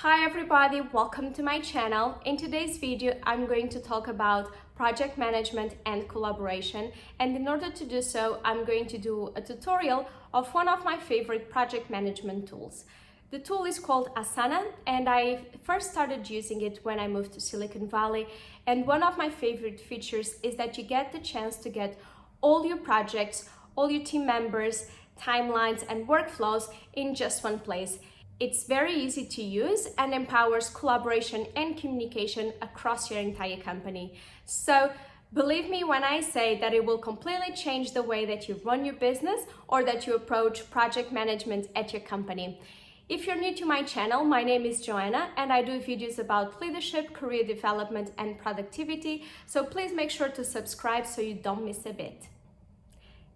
Hi everybody, welcome to my channel. In today's video, I'm going to talk about project management and collaboration. And in order to do so, I'm going to do a tutorial of one of my favorite project management tools. The tool is called Asana, and I first started using it when I moved to Silicon Valley. And one of my favorite features is that you get the chance to get all your projects, all your team members, timelines, and workflows in just one place. It's very easy to use and empowers collaboration and communication across your entire company. So believe me when I say that it will completely change the way that you run your business or that you approach project management at your company. If you're new to my channel, my name is Joana and I do videos about leadership, career development, and productivity. So please make sure to subscribe so you don't miss a bit.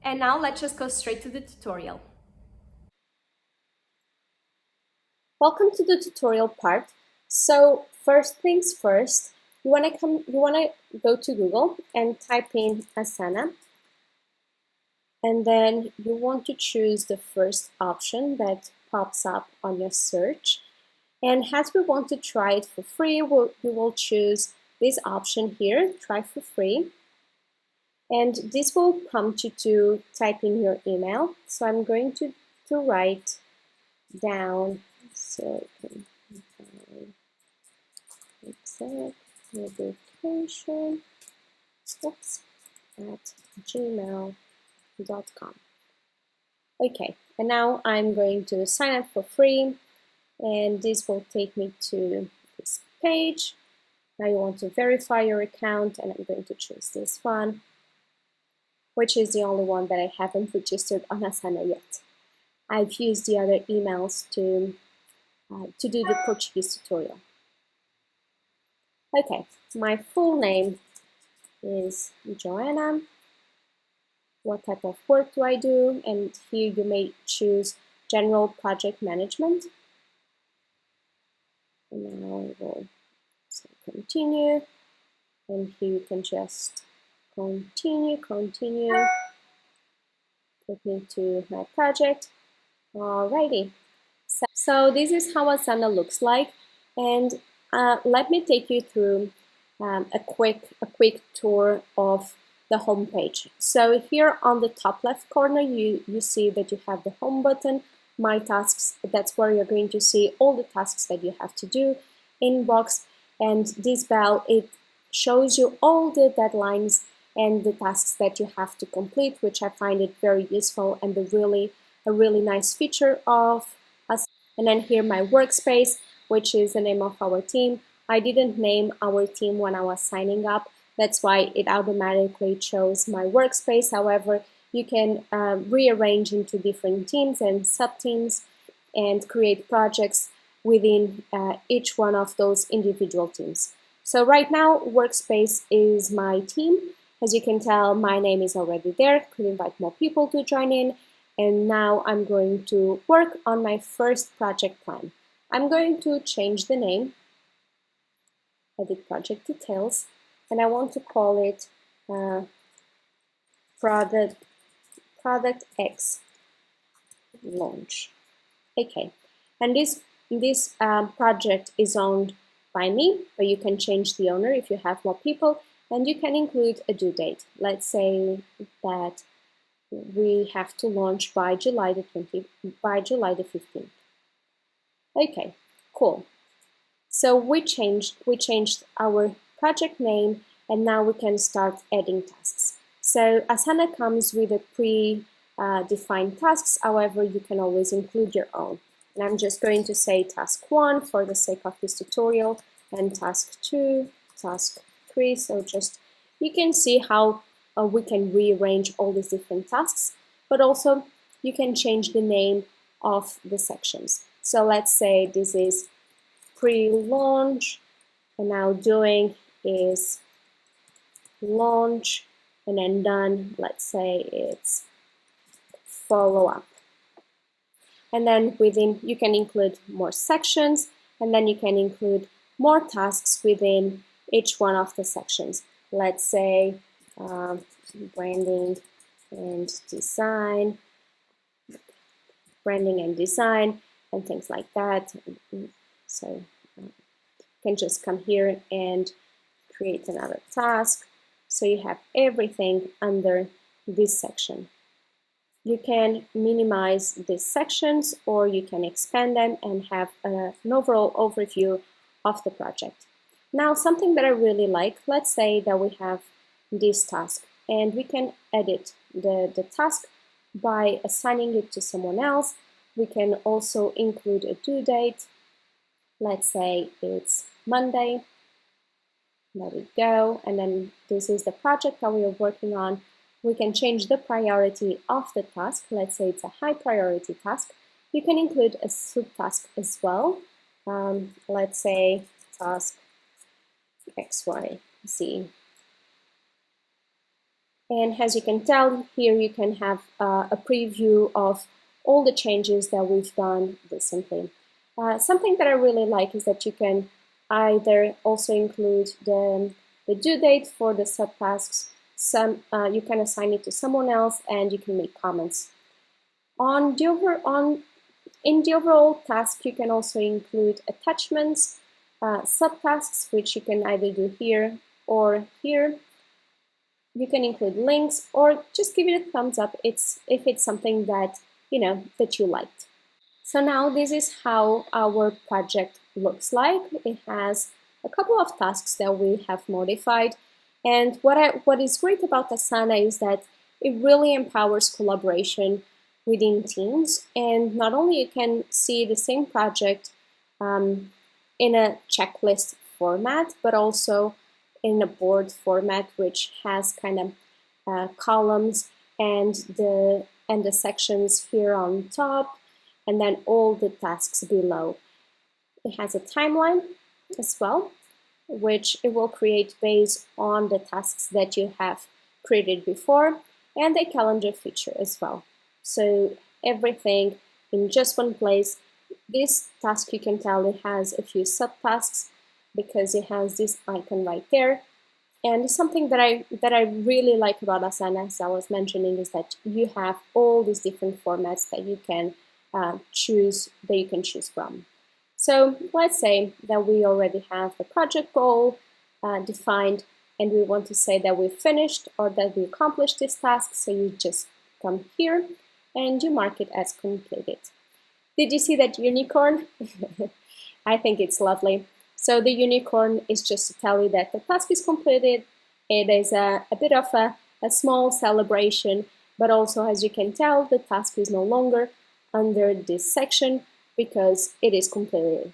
And now let's just go straight to the tutorial. Welcome to the tutorial part. So first things first, you want to go to Google and type in Asana, and then you want to choose the first option that pops up on your search. And as we want to try it for free, we will choose this option here, try for free. And this will prompt you to type in your email. So I'm going to write down so I can exact education at gmail.com. Okay, and now I'm going to sign up for free, and this will take me to this page. Now you want to verify your account, and I'm going to choose this one, which is the only one that I haven't registered on Asana yet. I've used the other emails to do the Portuguese tutorial. Okay, my full name is Joana. What type of work do I do? And here you may choose general project management. And now I will continue. And here you can just continue. Take me to my project. Alrighty. So this is how Asana looks like, and let me take you through a quick tour of the home page. So here on the top left corner, you see that you have the home button, My Tasks. That's where you're going to see all the tasks that you have to do, Inbox, and this bell, it shows you all the deadlines and the tasks that you have to complete, which I find it very useful and a really nice feature of us. And then here my workspace, which is the name of our team. I didn't name our team when I was signing up. That's why it automatically chose my workspace. However, you can rearrange into different teams and sub-teams and create projects within each one of those individual teams. So right now, workspace is my team. As you can tell, my name is already there. Could invite more people to join in. And now I'm going to work on my first project plan. I'm going to change the name, edit project details, and I want to call it product X launch. Okay, and this project is owned by me, but you can change the owner if you have more people, and you can include a due date. Let's say that we have to launch by July the 15th. Okay, cool. So we changed our project name, and now we can start adding tasks. So Asana comes with a pre-defined tasks. However, you can always include your own. And I'm just going to say task 1 for the sake of this tutorial, and task 2, task 3. So just you can see how we can rearrange all these different tasks, but also you can change the name of the sections. So let's say this is pre-launch, and now doing is launch, and then done, let's say it's follow-up. And then within, you can include more sections, and then you can include more tasks within each one of the sections. Let's say branding and design, and things like that. So can just come here and create another task. So you have everything under this section. You can minimize these sections or you can expand them and have an overall overview of the project. Now, something that I really like, let's say that we have this task and we can edit the task by assigning it to someone else. We can also include a due date. Let's say it's Monday. There we go. And then this is the project that we are working on. We can change the priority of the task. Let's say it's a high priority task. You can include a subtask as well. Let's say task XYZ. And as you can tell, here you can have a preview of all the changes that we've done recently. Something that I really like is that you can either also include the due date for the subtasks. You can assign it to someone else and you can make comments. In the overall task, you can also include attachments, subtasks, which you can either do here or here. You can include links or just give it a thumbs up if it's something that you liked. So now this is how our project looks like. It has a couple of tasks that we have modified. And what is great about Asana is that it really empowers collaboration within teams. And not only you can see the same project in a checklist format, but also in a board format, which has kind of columns and the sections here on top, and then all the tasks below. It has a timeline as well, which it will create based on the tasks that you have created before, and a calendar feature as well. So everything in just one place. This task, you can tell it has a few subtasks because it has this icon right there. And something that I really like about Asana, as I was mentioning, is that you have all these different formats that you can choose from. So let's say that we already have the project goal defined, and we want to say that we've finished or that we accomplished this task. So you just come here and you mark it as completed. Did you see that unicorn? I think it's lovely. So the unicorn is just to tell you that the task is completed. It is a bit of a small celebration, but also, as you can tell, the task is no longer under this section because it is completed.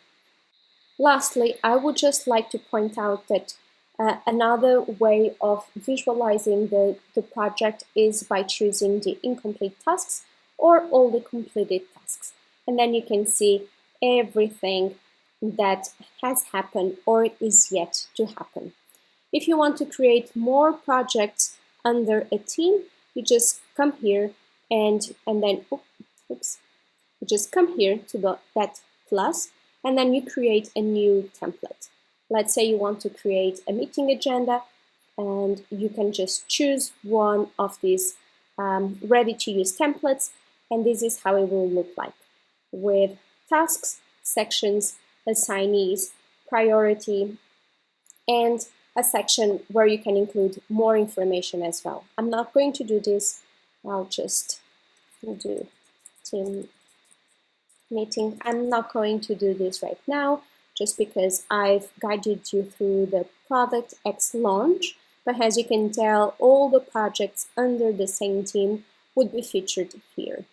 Lastly, I would just like to point out that another way of visualizing the project is by choosing the incomplete tasks or all the completed tasks. And then you can see everything that has happened or is yet to happen. If you want to create more projects under a team, you just come here and then you just come here to that plus, and then you create a new template. Let's say you want to create a meeting agenda, and you can just choose one of these ready-to-use templates, and this is how it will look like, with tasks, sections, assignees, priority, and a section where you can include more information as well. I'm not going to do this. I'll just do team meeting. I'm not going to do this right now just because I've guided you through the Product X launch, but as you can tell, all the projects under the same team would be featured here.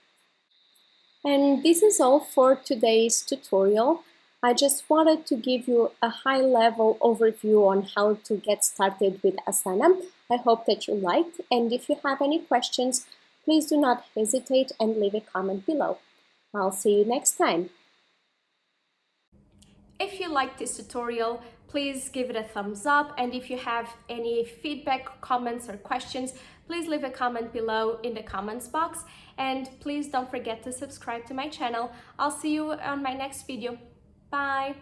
And this is all for today's tutorial. I just wanted to give you a high-level overview on how to get started with Asana. I hope that you liked, and if you have any questions, please do not hesitate and leave a comment below. I'll see you next time. If you liked this tutorial, please give it a thumbs up, and if you have any feedback, comments, or questions, please leave a comment below in the comments box, and please don't forget to subscribe to my channel. I'll see you on my next video. Bye!